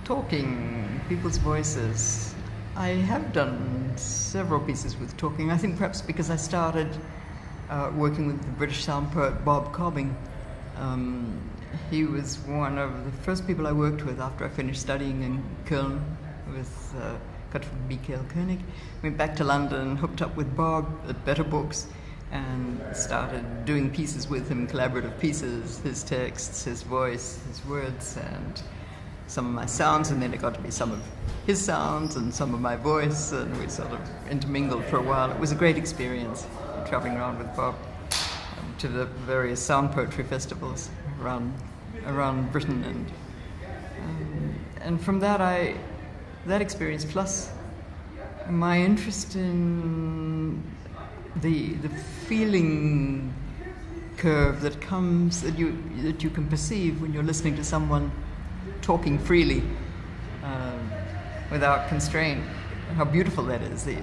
Talking, people's voices. I have done several pieces with talking. I think perhaps because I started working with the British sound poet Bob Cobbing. He was one of the first people I worked with after I finished studying in CUNY with Gottfried Michael König. Went back to London, hooked up with Bob at Better Books, and started doing pieces with him, collaborative pieces, his texts, his voice, his words, and some of my sounds, and then it got to be some of his sounds and some of my voice, and we sort of intermingled for a while. It was a great experience, traveling around with Bob to the various sound poetry festivals around Britain, and from that experience, plus my interest in the feeling curve that comes that you can perceive when you're listening to someone talking freely without constraint. How beautiful that is, the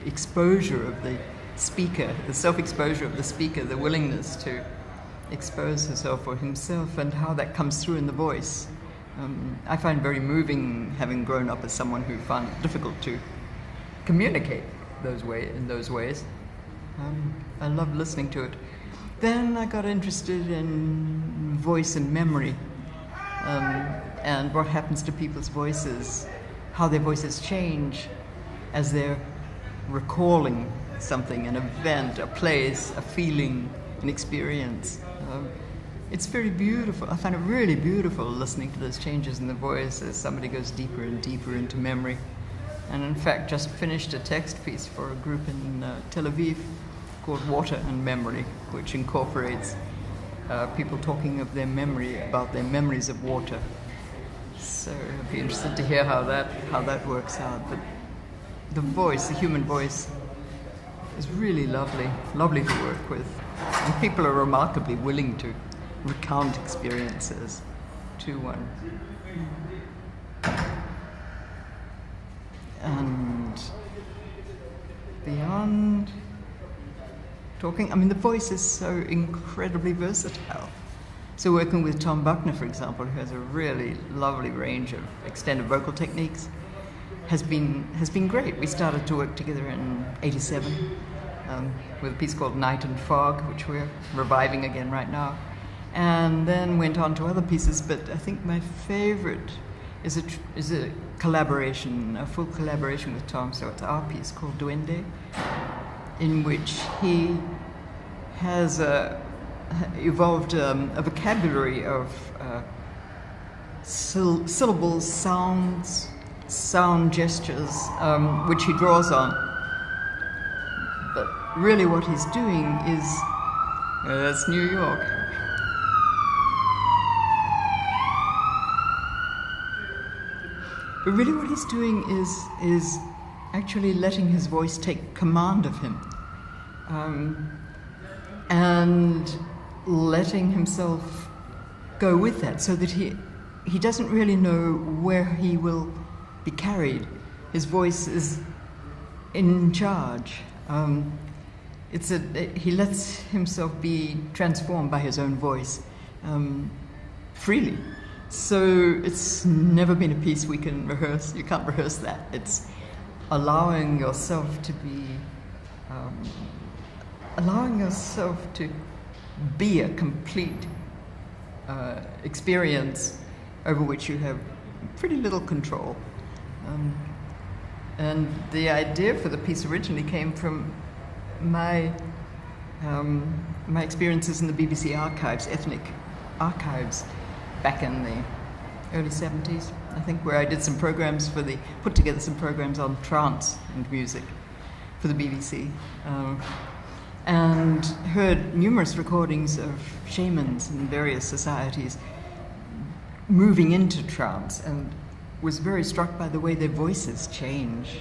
exposure of the speaker, the self-exposure of the speaker, the willingness to expose herself or himself, and how that comes through in the voice. I find very moving, having grown up as someone who found it difficult to communicate in those ways. I love listening to it. Then I got interested in voice and memory, and what happens to people's voices, how their voices change as they're recalling something, an event, a place, a feeling, an experience. It's very beautiful. I find it really beautiful listening to those changes in the voice as somebody goes deeper and deeper into memory. And in fact, just finished a text piece for a group in Tel Aviv called Water and Memory, which incorporates people talking of their memory, about their memories of water. So I'd be interested to hear how that works out. But the voice, the human voice, is really lovely to work with. And people are remarkably willing to recount experiences to one. And beyond talking, I mean, the voice is so incredibly versatile. So working with Tom Buckner, for example, who has a really lovely range of extended vocal techniques, has been great. We started to work together in '87 with a piece called Night and Fog, which we're reviving again right now, and then went on to other pieces. But I think my favorite is a collaboration, a full collaboration with Tom. So it's our piece called Duende, in which he has evolved a vocabulary of syllables, sounds, sound gestures, which he draws on. But really what he's doing is, that's New York. But really what he's doing is actually letting his voice take command of him, and letting himself go with that, so that he doesn't really know where he will be carried. His voice is in charge. He lets himself be transformed by his own voice freely. So it's never been a piece we can rehearse. You can't rehearse that. It's allowing yourself to be a complete experience over which you have pretty little control. And the idea for the piece originally came from my experiences in the BBC archives, ethnic archives, back in the early 70s, I think, where I did some programs put together some programs on trance and music for the BBC, and heard numerous recordings of shamans in various societies moving into trance, and was very struck by the way their voices change,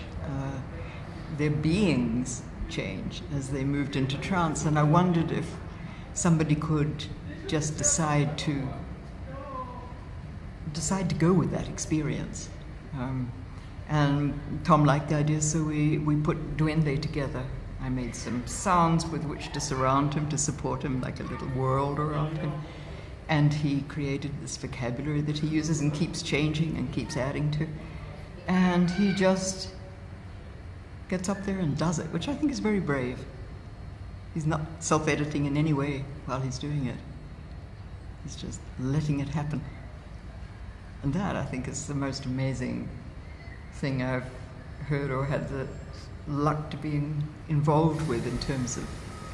their beings change as they moved into trance. And I wondered if somebody could just decide to go with that experience. And Tom liked the idea, so we put Duende together. I made some sounds with which to surround him, to support him, like a little world around him. And he created this vocabulary that he uses and keeps changing and keeps adding to. And he just gets up there and does it, which I think is very brave. He's not self-editing in any way while he's doing it. He's just letting it happen. And that, I think, is the most amazing thing I've heard or had the luck to be involved with in terms of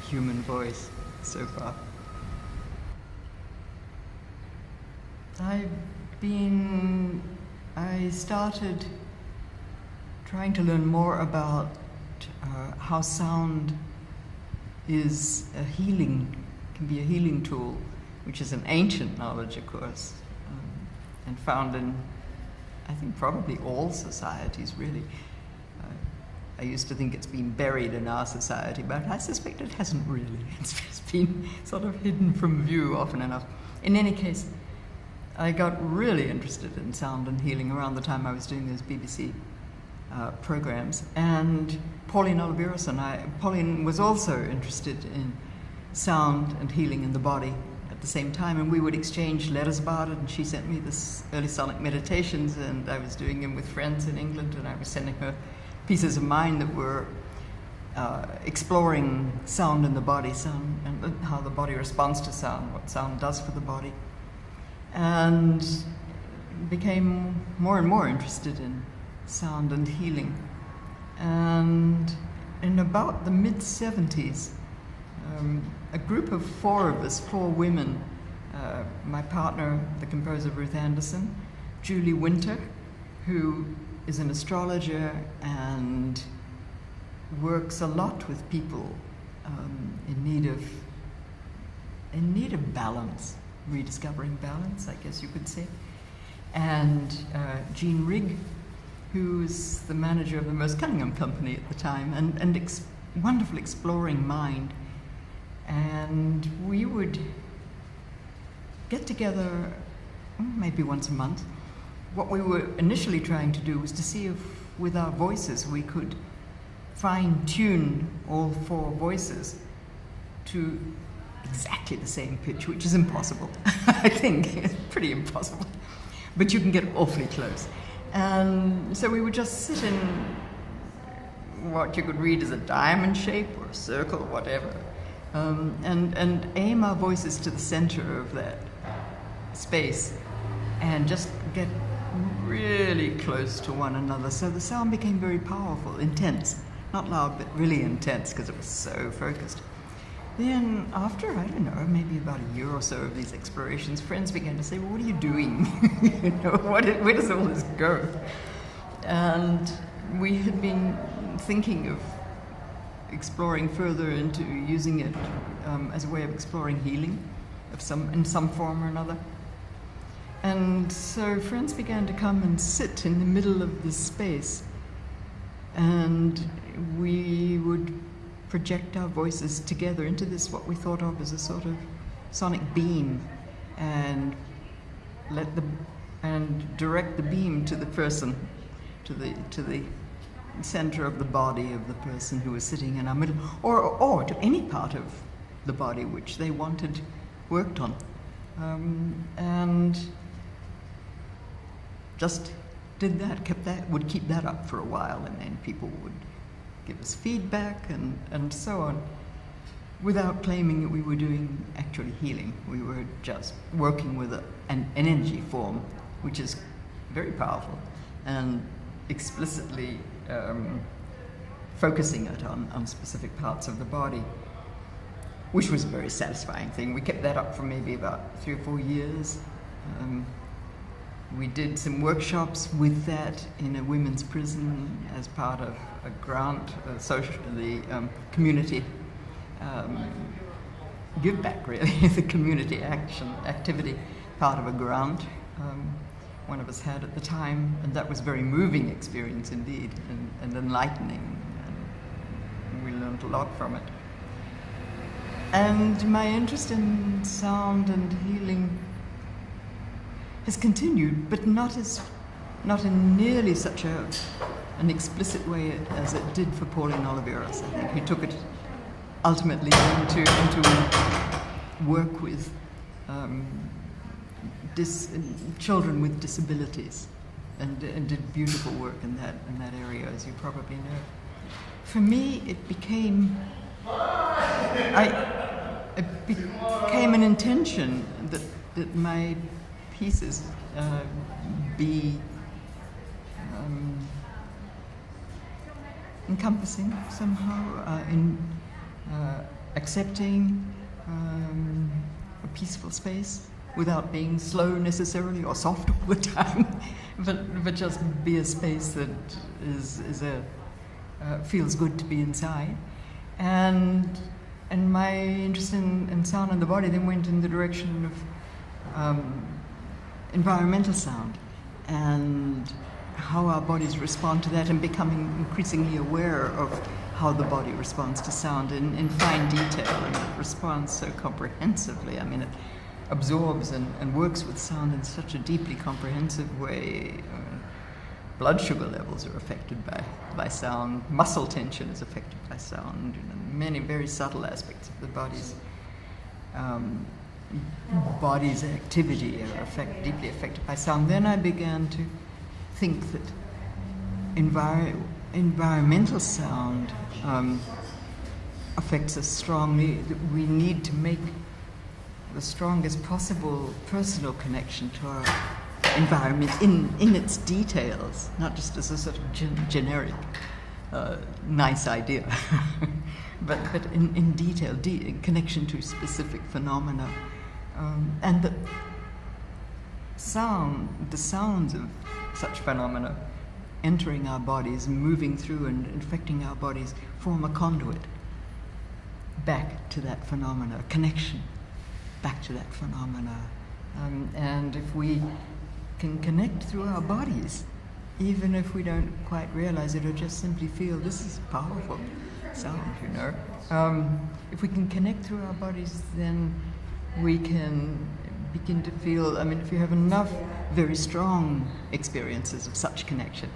human voice so far. I started trying to learn more about how sound is can be a healing tool, which is an ancient knowledge, of course, and found in, I think, probably all societies, really. I used to think it's been buried in our society, but I suspect it hasn't really. It's just been sort of hidden from view often enough. In any case, I got really interested in sound and healing around the time I was doing those BBC programs. And Pauline Oliveros Pauline was also interested in sound and healing in the body at the same time, and we would exchange letters about it, and she sent me this early sonic meditations, and I was doing them with friends in England, and I was sending her pieces of mine that were exploring sound in the body, sound and how the body responds to sound, what sound does for the body, and became more and more interested in sound and healing. And in about the mid-70s, a group of four women, my partner, the composer Ruth Anderson, Julie Winter, who is an astrologer and works a lot with people in need of balance, rediscovering balance, I guess you could say. And Jean Rigg, who is the manager of the Most Cunningham Company at the time, and wonderful exploring mind. And we would get together maybe once a month. What we were initially trying to do was to see if, with our voices, we could fine-tune all four voices to exactly the same pitch, which is impossible. I think it's pretty impossible. But you can get awfully close. And so we would just sit in what you could read as a diamond shape or a circle or whatever, and aim our voices to the center of that space and just get really close to one another. So the sound became very powerful, intense, not loud, but really intense because it was so focused. Then after, I don't know, maybe about a year or so of these explorations, friends began to say, well, what are you doing? You know, where does all this go? And we had been thinking of exploring further into using it as a way of exploring healing in some form or another. And so friends began to come and sit in the middle of this space, and we would project our voices together into this, what we thought of as a sort of sonic beam, and direct the beam to the person, to the center of the body of the person who was sitting in our middle, or to any part of the body which they wanted worked on, and just did that, would keep that up for a while, and then people would give us feedback and so on, without claiming that we were doing actually healing. We were just working with an energy form, which is very powerful, and explicitly focusing it on specific parts of the body, which was a very satisfying thing. We kept that up for maybe about 3 or 4 years. We did some workshops with that in a women's prison as part of a grant, the community give back, really, the community activity, part of a grant one of us had at the time, and that was a very moving experience indeed, and enlightening, and we learned a lot from it. And my interest in sound and healing has continued, but not in nearly such an explicit way as it did for Pauline Oliveros. I think he took it ultimately into work with children with disabilities, and did beautiful work in that area, as you probably know. For me, it became an intention that my pieces be encompassing somehow, accepting a peaceful space without being slow necessarily or soft all the time, but just be a space that feels good to be inside. And my interest in sound and the body then went in the direction of environmental sound and how our bodies respond to that, and becoming increasingly aware of how the body responds to sound in fine detail, and it responds so comprehensively. I mean, it absorbs and works with sound in such a deeply comprehensive way. Blood sugar levels are affected by sound. Muscle tension is affected by sound. Many very subtle aspects of the body's activity are deeply affected by sound. Then I began to think that environmental sound affects us strongly, that we need to make the strongest possible personal connection to our environment in its details, not just as a sort of generic nice idea, but in detail, connection to specific phenomena, and that the sounds of such phenomena entering our bodies, moving through and infecting our bodies, form a conduit back to that phenomena, a connection back to that phenomena. And if we can connect through our bodies, even if we don't quite realize it or just simply feel this is powerful sound, if we can connect through our bodies, then we can begin to feel, if you have enough very strong experiences of such connection,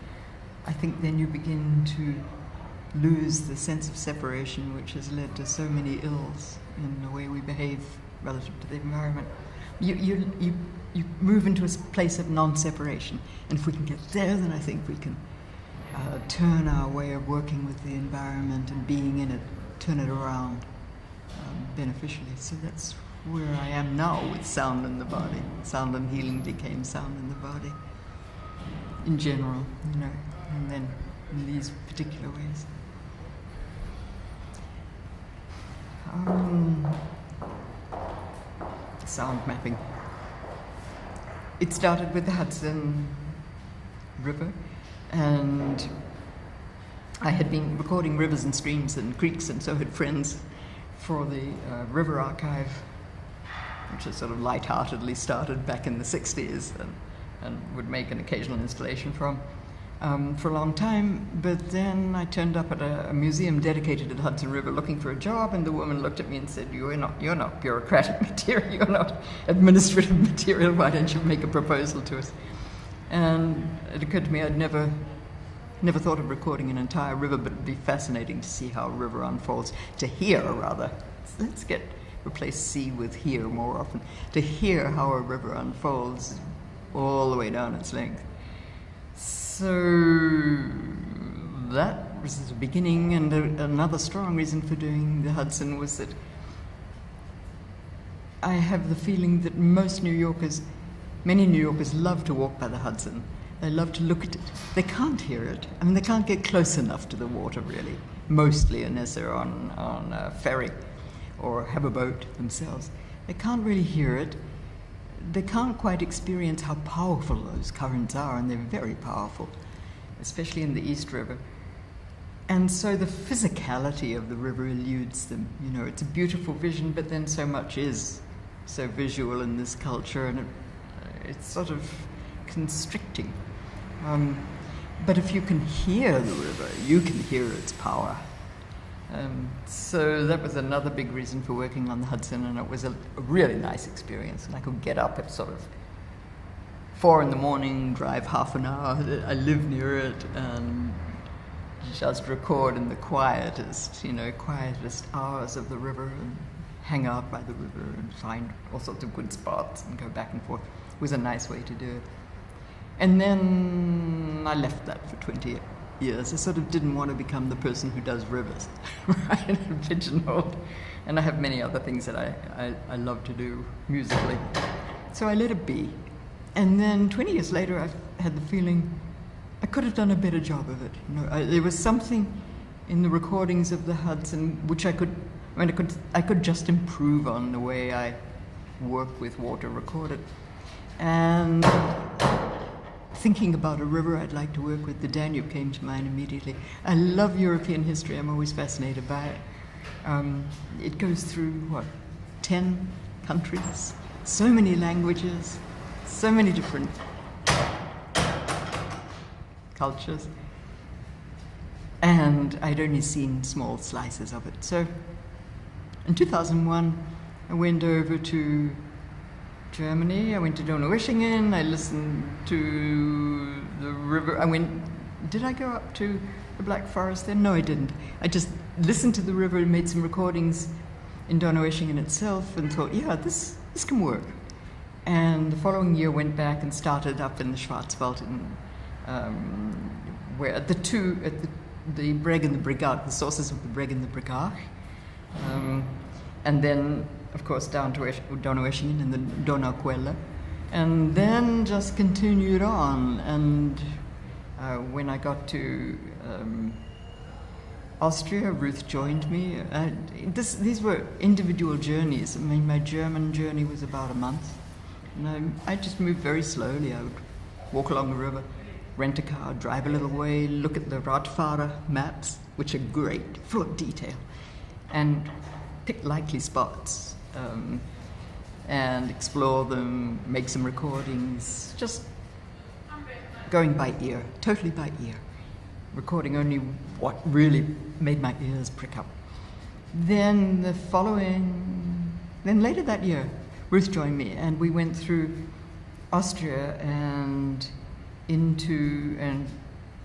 I think then you begin to lose the sense of separation which has led to so many ills in the way we behave relative to the environment. You move into a place of non-separation, and if we can get there, then I think we can turn our way of working with the environment and being in it, turn it around beneficially. So that's where I am now with sound in the body. Sound and healing became sound in the body in general, and then in these particular ways. Sound mapping. It started with the Hudson River, and I had been recording rivers and streams and creeks, and so had friends for the River Archive, which was sort of lightheartedly started back in the 60s and would make an occasional installation from for a long time. But then I turned up at a museum dedicated to the Hudson River looking for a job, and the woman looked at me and said, you're not bureaucratic material, you're not administrative material, why don't you make a proposal to us? And it occurred to me I'd never thought of recording an entire river, but it'd be fascinating to see how a river unfolds, to hear rather. Let's replace see with hear more often, to hear how a river unfolds all the way down its length. So that was the beginning, and another strong reason for doing the Hudson was that I have the feeling that many New Yorkers love to walk by the Hudson. They love to look at it. They can't hear it. They can't get close enough to the water, really, mostly, unless they're on a ferry or have a boat themselves. They can't really hear it. They can't quite experience how powerful those currents are, and they're very powerful, especially in the East River. And so the physicality of the river eludes them. It's a beautiful vision, but then so much is so visual in this culture, and it's sort of constricting. But if you can hear the river, you can hear its power. So that was another big reason for working on the Hudson, and it was a really nice experience. And I could get up at sort of 4 a.m, drive half an hour. I live near it, and just record in the quietest hours of the river, and hang out by the river and find all sorts of good spots and go back and forth. It was a nice way to do it. And then I left that for 20 years. I sort of didn't want to become the person who does rivers, right? Pigeonholed. And I have many other things that I love to do musically. So I let it be. And then 20 years later, I had the feeling I could have done a better job of it. You know, there was something in the recordings of the Hudson which I could just improve on the way I work with water recorded. And thinking about a river I'd like to work with, the Danube came to mind immediately. I love European history. I'm always fascinated by it. It goes through, 10 countries, so many languages, so many different cultures. And I'd only seen small slices of it. So in 2001, I went over to Germany. I went to Donaueschingen. I listened to the river. Did I go up to the Black Forest then? No, I didn't. I just listened to the river and made some recordings in Donaueschingen itself and thought, yeah, this can work. And the following year went back and started up in the Schwarzwald, where at the Breg and the Brigach, the sources of the Breg and the Brigach, and then, of course, down to Donaueschingen and the Donauquelle, and then just continued on. And when I got to Austria, Ruth joined me. These were individual journeys. I mean, my German journey was about a month, and I just moved very slowly. I would walk along the river, rent a car, drive a little way, look at the Radfahrer maps, which are great, full of detail, and pick likely spots and explore them, make some recordings, just going by ear, totally by ear, recording only what really made my ears prick up. Then later that year, Ruth joined me, and we went through Austria and into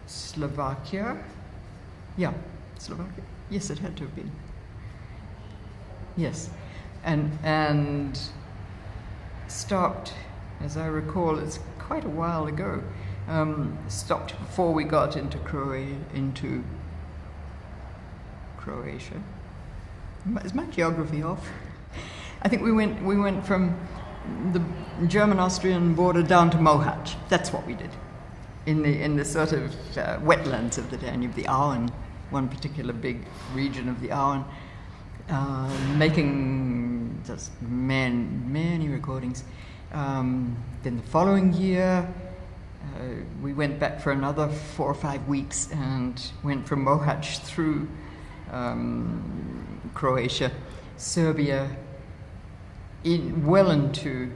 Slovakia. Yeah, Slovakia. Yes, it had to have been. Yes, and stopped, as I recall, it's quite a while ago. Stopped before we got into Croatia. Is my geography off? I think we went from the German-Austrian border down to Mohacs. That's what we did in the sort of wetlands of the Danube, the Auen, one particular big region of the Auen, making just many recordings. Then the following year, we went back for another 4 or 5 weeks and went from Mohacs through Croatia, Serbia, well into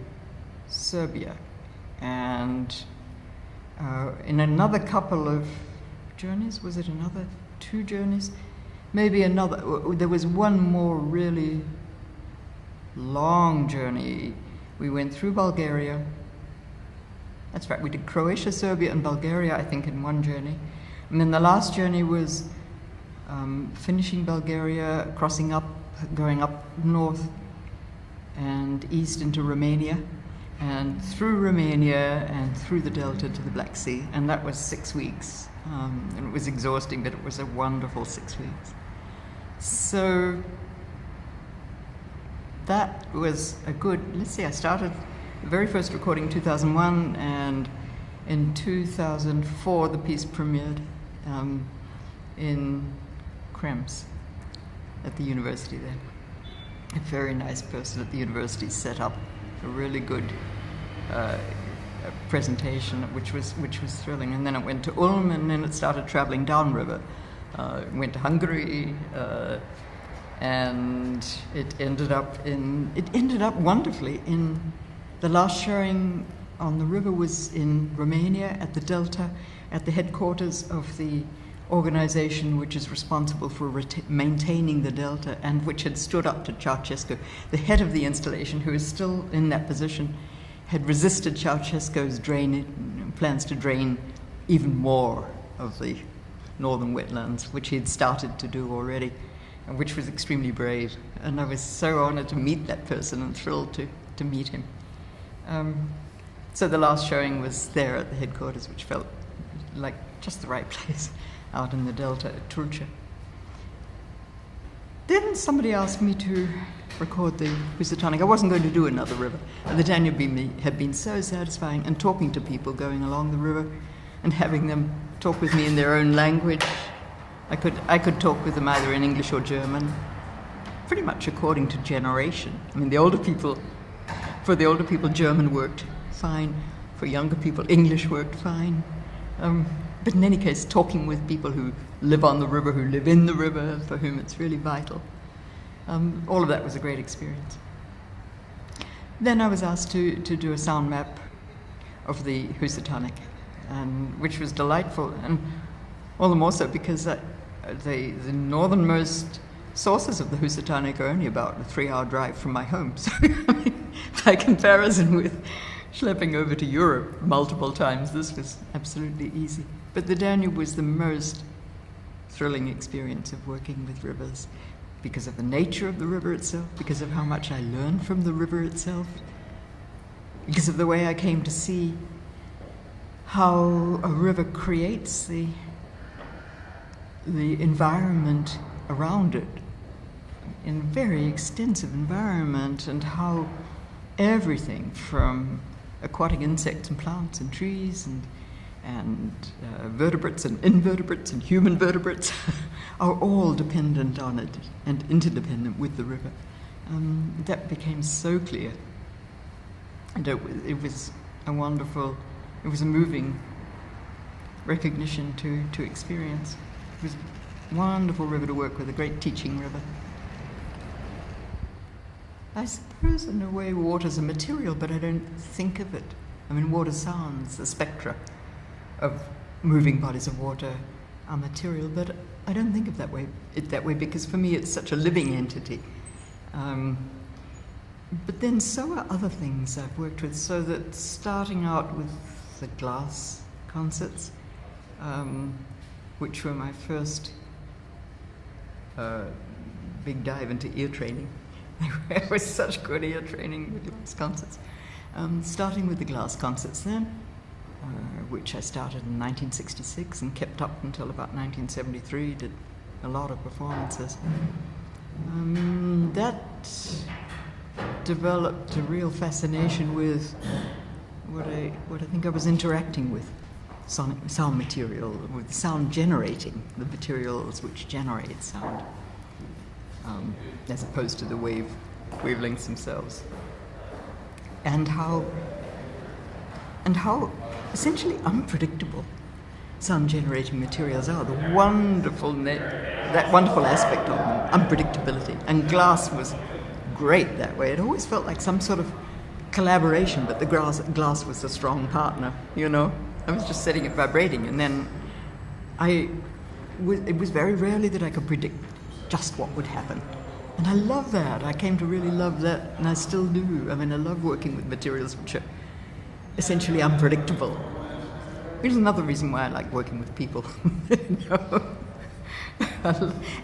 Serbia, and in another couple of journeys, was it another 2 journeys? Maybe another, there was one more really long journey. We went through Bulgaria. That's right, we did Croatia, Serbia, and Bulgaria, I think, in one journey. And then the last journey was finishing Bulgaria, crossing up, going up north and east into Romania, and through Romania and through the Delta to the Black Sea. And that was 6 weeks. And it was exhausting, but it was a wonderful 6 weeks. So that was a good, let's see, I started the very first recording in 2001, and in 2004 the piece premiered in Krems at the university there. A very nice person at the university set up a really good presentation, which was thrilling. And then it went to Ulm, and then it started traveling downriver. Went to Hungary, and it ended up wonderfully in the last showing on the river was in Romania at the Delta, at the headquarters of the organization which is responsible for maintaining the Delta and which had stood up to Ceausescu. The head of the installation, who is still in that position, had resisted Ceausescu's plans to drain even more of the northern wetlands, which he had started to do already. which was extremely brave. And I was so honored to meet that person and thrilled to meet him. So the last showing was there at the headquarters, which felt like just the right place out in the Delta at Turcha. Then somebody asked me to record the Housatonic. I wasn't going to do another river. And the Danube had been so satisfying, and talking to people going along the river and having them talk with me in their own language. I could talk with them either in English or German, pretty much according to generation. I mean, for the older people, German worked fine. For younger people, English worked fine. But in any case, talking with people who live on the river, who live in the river, for whom it's really vital. All of that was a great experience. Then I was asked to do a sound map of the Housatonic, which was delightful, and all the more so because the northernmost sources of the Housatonic are only about a 3-hour drive from my home. So, I mean, by comparison with schlepping over to Europe multiple times, this was absolutely easy. But the Danube was the most thrilling experience of working with rivers, because of the nature of the river itself, because of how much I learned from the river itself, because of the way I came to see how a river creates the environment around it, in a very extensive environment, and how everything from aquatic insects and plants and trees and vertebrates and invertebrates and human vertebrates are all dependent on it and interdependent with the river. That became so clear. And it was a moving recognition to experience. It was a wonderful river to work with, a great teaching river. I suppose in a way water's a material, but I don't think of it. I mean, water sounds, the spectra of moving bodies of water are material, but I don't think of it that way because for me it's such a living entity. But then so are other things I've worked with, so that starting out with the glass concerts, which were my first big dive into ear training. It was such good ear training with glass concerts. Starting with the glass concerts then, which I started in 1966 and kept up until about 1973, did a lot of performances. That developed a real fascination with what I think I was interacting with, sound material, with sound generating, the materials which generate sound, as opposed to the wavelengths themselves. And how essentially unpredictable sound generating materials are, that wonderful aspect of them, unpredictability. And glass was great that way. It always felt like some sort of collaboration, but the glass was a strong partner, you know. I was just setting it vibrating, and then it was very rarely that I could predict just what would happen. And I love that. I came to really love that, and I still do. I mean, I love working with materials which are essentially unpredictable. Which is another reason why I like working with people. You know?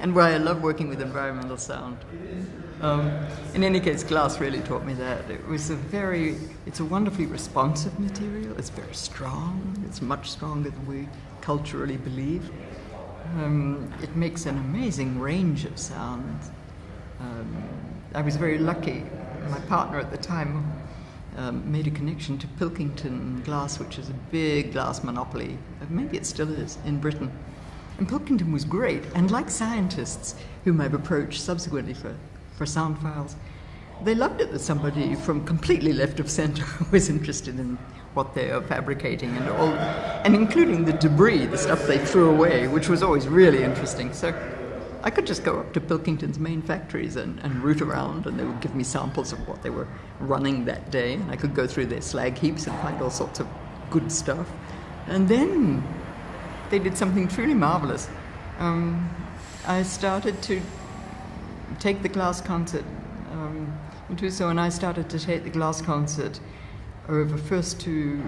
And why I love working with environmental sound. In any case, glass really taught me that. It's a wonderfully responsive material. It's very strong. It's much stronger than we culturally believe. It makes an amazing range of sounds. I was very lucky. My partner at the time made a connection to Pilkington Glass, which is a big glass monopoly. Maybe it still is in Britain. And Pilkington was great. And like scientists whom I've approached subsequently for sound files, they loved it that somebody from completely left of center was interested in what they are fabricating and including the debris, the stuff they threw away, which was always really interesting. So I could just go up to Pilkington's main factories and root around, and they would give me samples of what they were running that day, and I could go through their slag heaps and find all sorts of good stuff. And then they did something truly marvelous. I started to take the glass concert into so, and I started to take the glass concert over first to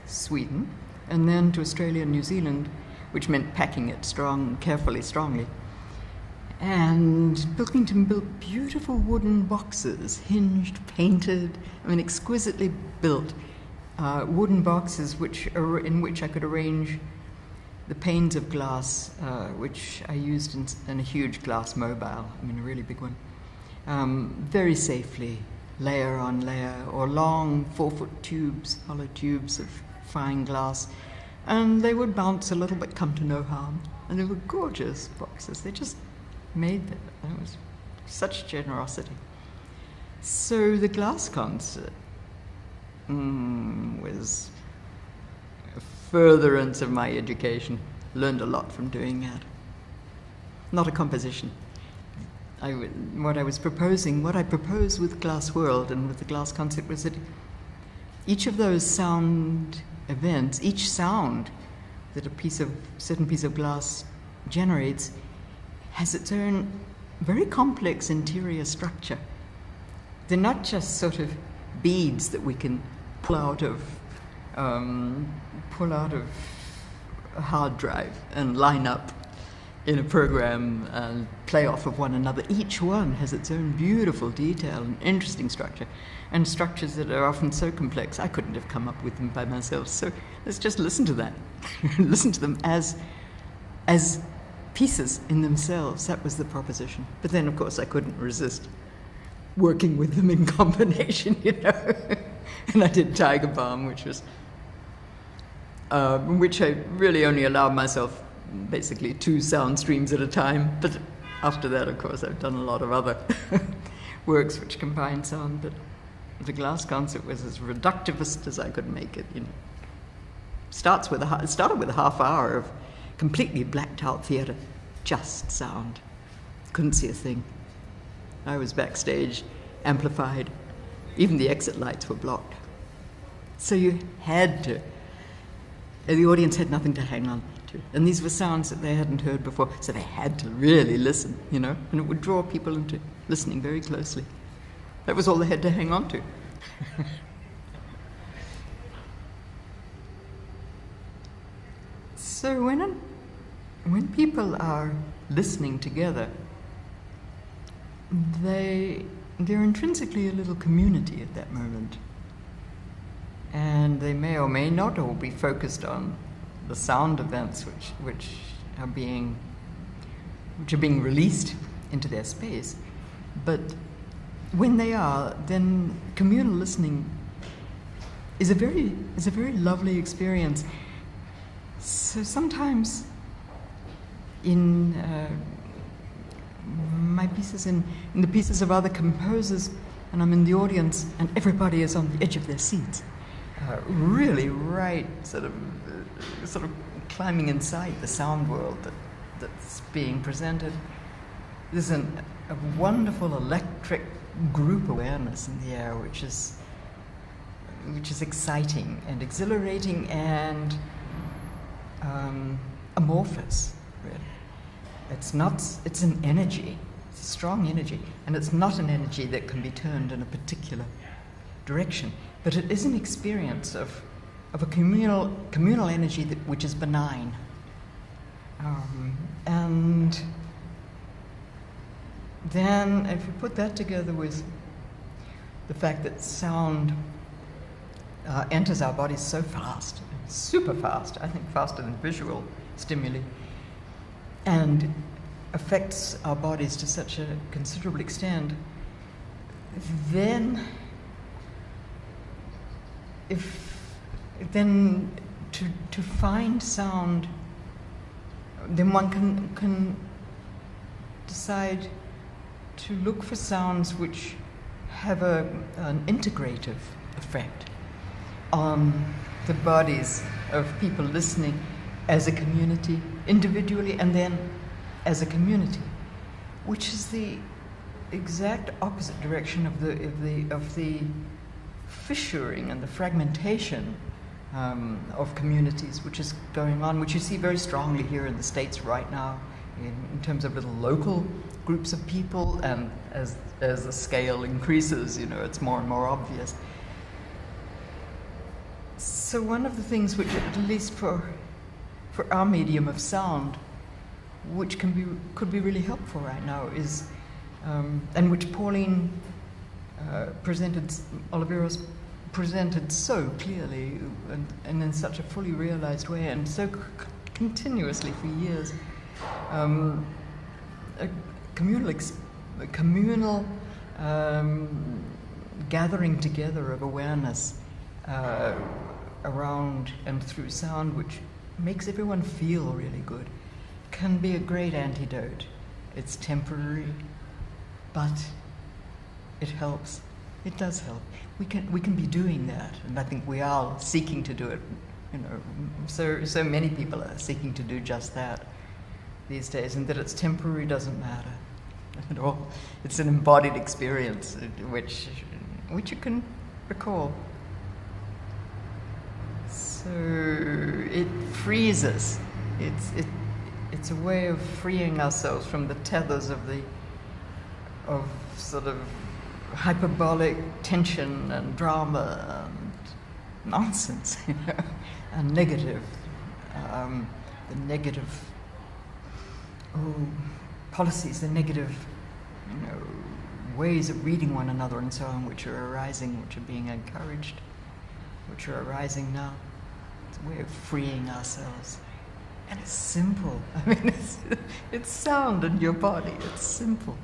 Sweden, and then to Australia and New Zealand, which meant packing it strongly. And Pilkington built beautiful wooden boxes, hinged, painted, exquisitely built wooden boxes in which I could arrange the panes of glass, which I used in a huge glass mobile, a really big one, very safely, layer on layer, or long 4-foot tubes, hollow tubes of fine glass, and they would bounce a little but come to no harm. And they were gorgeous boxes. They just made them. It was such generosity. So the glass concert was a furtherance of my education. Learned a lot from doing that. Not a composition. What I proposed with Glass World and with the glass concert was that each of those sound events, each sound that certain piece of glass generates, has its own very complex interior structure. They're not just sort of beads that we can pull out of a hard drive and line up in a program and play off of one another. Each one has its own beautiful detail and interesting structure, and structures that are often so complex I couldn't have come up with them by myself. So let's just listen to that. Listen to them as pieces in themselves. That was the proposition. But then, of course, I couldn't resist working with them in combination, And I did Tiger Balm, which I really only allowed myself basically 2 sound streams at a time. But after that, of course, I've done a lot of other works which combine sound. But the glass concert was as reductivist as I could make it. It started with a half hour of completely blacked out theatre, just sound. Couldn't see a thing. I was backstage, amplified. Even the exit lights were blocked. So you had to. The audience had nothing to hang on to. And these were sounds that they hadn't heard before, so they had to really listen, And it would draw people into listening very closely. That was all they had to hang on to. So when people are listening together, they're intrinsically a little community at that moment. And they may or may not all be focused on the sound events which are being released into their space. But when they are, then communal listening is a very lovely experience. So sometimes in my pieces, in the pieces of other composers, and I'm in the audience, and everybody is on the edge of their seats, really right, sort of climbing inside the sound world that's being presented. There's a wonderful electric group awareness in the air, which is exciting and exhilarating and amorphous, really. It's an energy, it's a strong energy, and it's not an energy that can be turned in a particular direction, but it is an experience of a communal energy which is benign. And then if you put that together with the fact that sound enters our bodies so fast, super fast, I think faster than visual stimuli, and affects our bodies to such a considerable extent, then to find sound, then one can decide to look for sounds which have an integrative effect on the bodies of people listening as a community, individually, and then as a community, which is the exact opposite direction of the fissuring and the fragmentation of communities, which is going on, which you see very strongly here in the States right now, in terms of little local groups of people, and as the scale increases, it's more and more obvious. So one of the things which, at least for our medium of sound, which could be really helpful right now is, and which Pauline Oliveros presented so clearly and in such a fully realized way and so continuously for years, a communal gathering together of awareness around and through sound, which makes everyone feel really good, can be a great antidote. It's temporary, but it helps. It does help. We can be doing that, and I think we are seeking to do it. You know, so many people are seeking to do just that these days, and that it's temporary doesn't matter at all. It's an embodied experience, which you can recall. So it frees us. It's a way of freeing ourselves from the tethers of sort of hyperbolic tension and drama and nonsense, you know, and negative, the negative policies, the negative, you know, ways of reading one another and so on, which are arising, which are being encouraged, which are arising now. It's a way of freeing ourselves. And it's simple. I mean, it's sound in your body. It's simple.